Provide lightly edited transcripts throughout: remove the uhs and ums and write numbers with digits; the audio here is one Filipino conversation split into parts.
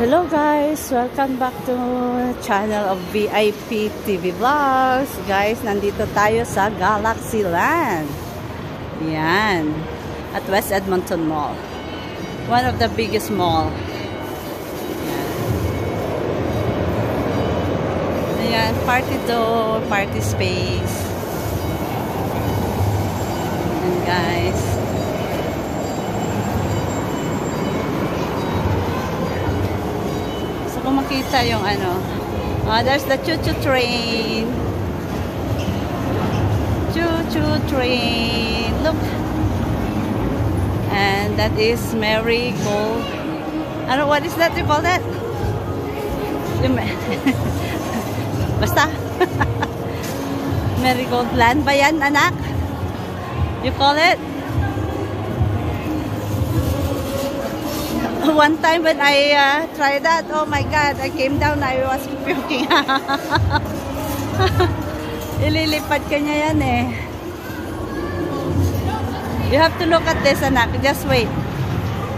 Hello guys! Welcome back to channel of VIP TV Vlogs. Guys, nandito tayo sa Galaxy Land. Yan. At West Edmonton Mall. One of the biggest mall. Ayan, party door, party space. And guys, kung makita yung ano, there's the choo-choo train. Choo-choo train. Look. And that is Marigold. I don't know, what is that you call that? Basta. Marigold Land ba yan, anak? You call it? One time when I tried that, oh my God, I came down, I was puking. Ililipad ka niya yan eh. You have to look at this, anak. Just wait.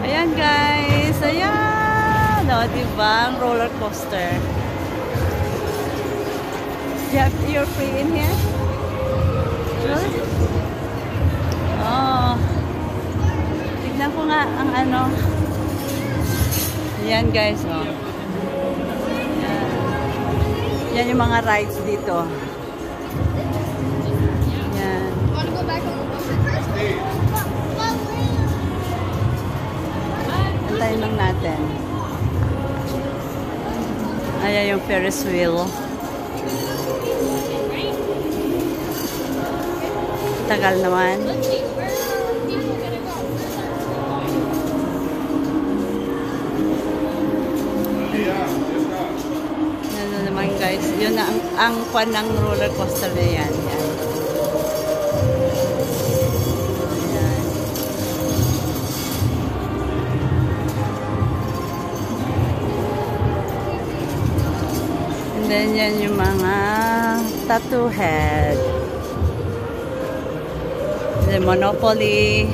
Ayan guys, ayan. O, diba? Ang roller coaster. You're free in here? Sure? Oh. Tignan ko nga ang ano. Yan guys, oh. Yan yung mga rides dito. Yan. Antayin lang natin. Ayan yung Ferris wheel. Tagal naman. Guys, yun na ang kwan ng roller coaster na yan. Yan. Yan. And then yan yung mga tattoo head. The Monopoly.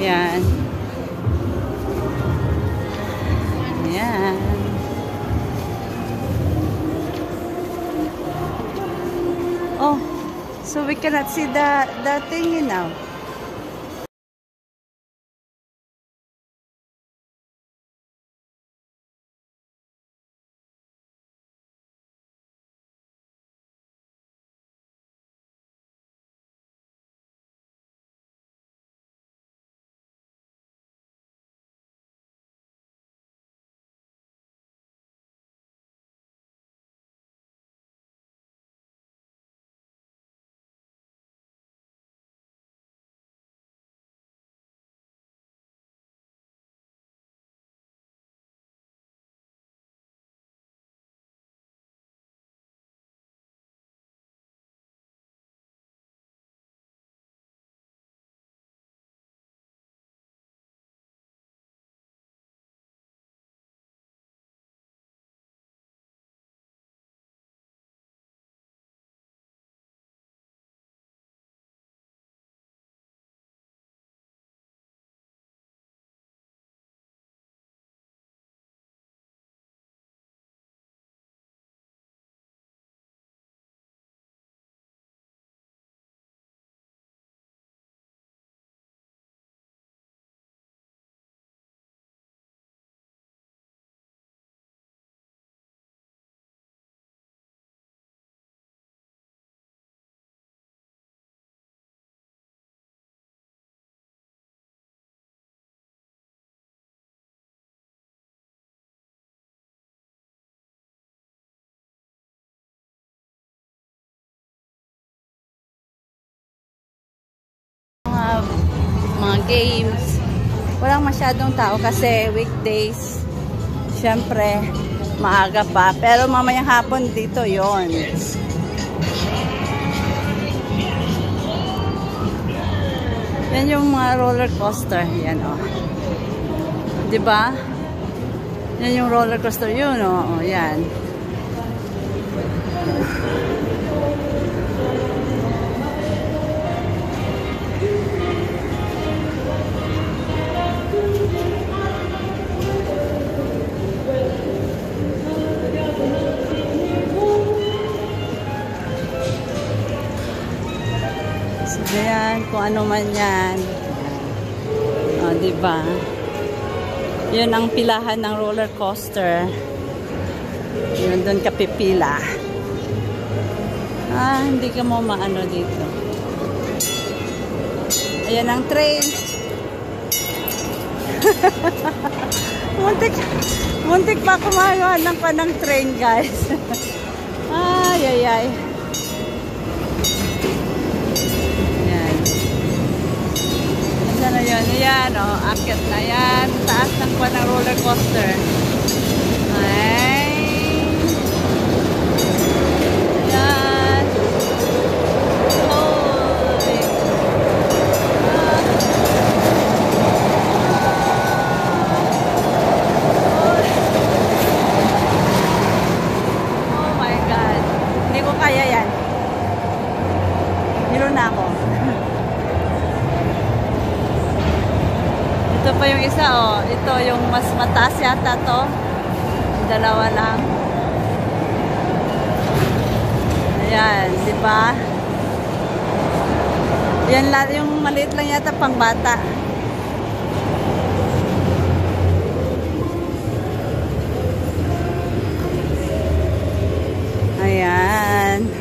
Yan. Yan. Oh, so we cannot see the thingy now. Mga games. Walang masyadong tao kasi weekdays. Siyempre, maaga pa. Pero mamayang hapon dito yon. Yan yung mga roller coaster. Yan o. Diba? Yan yung roller coaster. Yun o. Yan. ano man yan. O, diba? Yun ang pilahan ng roller coaster. Yun, doon ka pipila. Hindi ka mo maano dito. Ayan ang train. muntik pa kumawa ng train, guys. Ay. Ayan. Ayan na yun. Ayan, oh. Akyat na yan. Taas ng roller coaster. Ay. Ayan. Hoy. Oh my God. Hindi ko kaya yan. Hilo na ako. Ito pa yung isa, oh. Ito yung mas mataas yata to. Dalawa lang. Ayan, di ba? Yan lang, yung maliit lang yata pang bata. Ayan.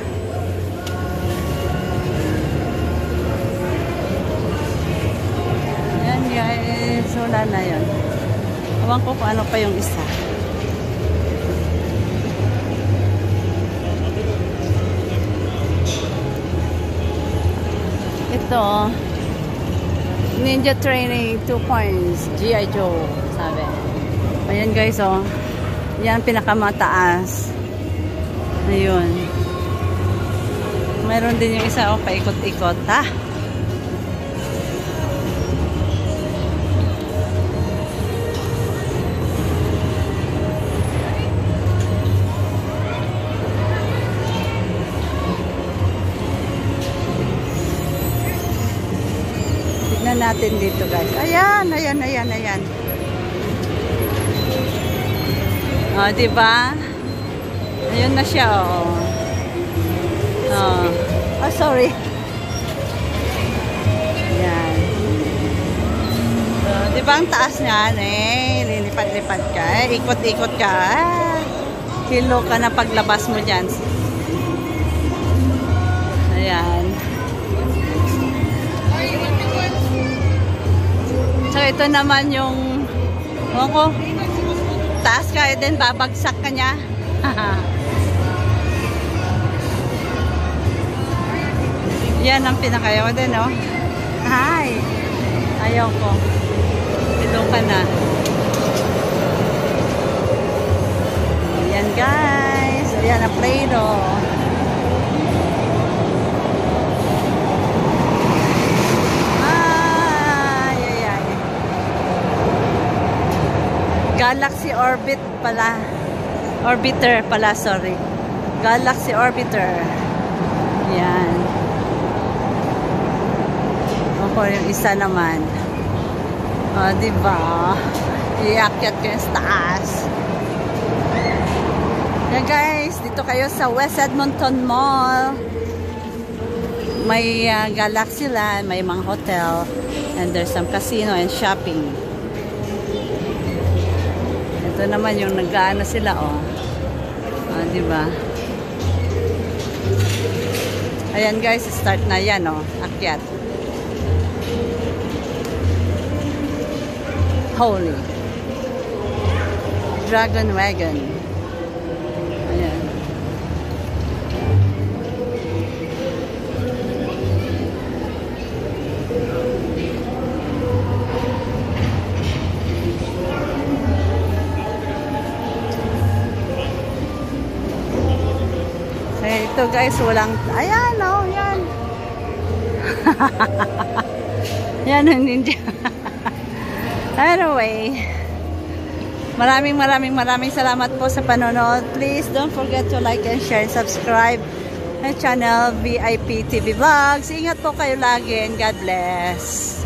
Ayan guys, wala na yun. Ewan ko kung ano pa yung isa. Ito, Ninja Training 2 points, G.I. Joe, sabi. Ayan guys, oh. Yan pinakamataas. Ayun. Mayroon din yung isa, oh, paikot-ikot, ha? Tignan natin dito, guys. Ayan. Oh, diba? Ayun na siya, oh. Oh, sorry. Ayan. So, diba ang taas niyan, eh? Lilipad-lipad ka, eh? Ikot-ikot ka, Kilo ka na paglabas mo dyan. Ayan. So, ito naman yung taas ka, din babagsak ka niya. Yan ang pinakayaw din, oh. Hi! Ayaw ko. Ito ka na. Ayan, guys. Ayan ang Play-Doh. Galaxy Orbit pala. Orbiter pala, sorry. Galaxy Orbiter. Yan. Ako yung isa naman. O, diba? Iakyat ko yung taas. Yan guys, dito kayo sa West Edmonton Mall. May Galaxy Land, may mga hotel, and there's some casino and shopping. Ito naman yung nag-aano sila, oh. Diba? Ayan guys, start na yan, oh. Akyat. Holy. Dragon Wagon. Ayan. Ito guys, walang, ayan, oh, yan. Yan ang ninja. Anyway, maraming salamat po sa panonood. Please don't forget to like and share and subscribe my channel VIP TV Vlogs. Ingat po kayo lagi and God bless.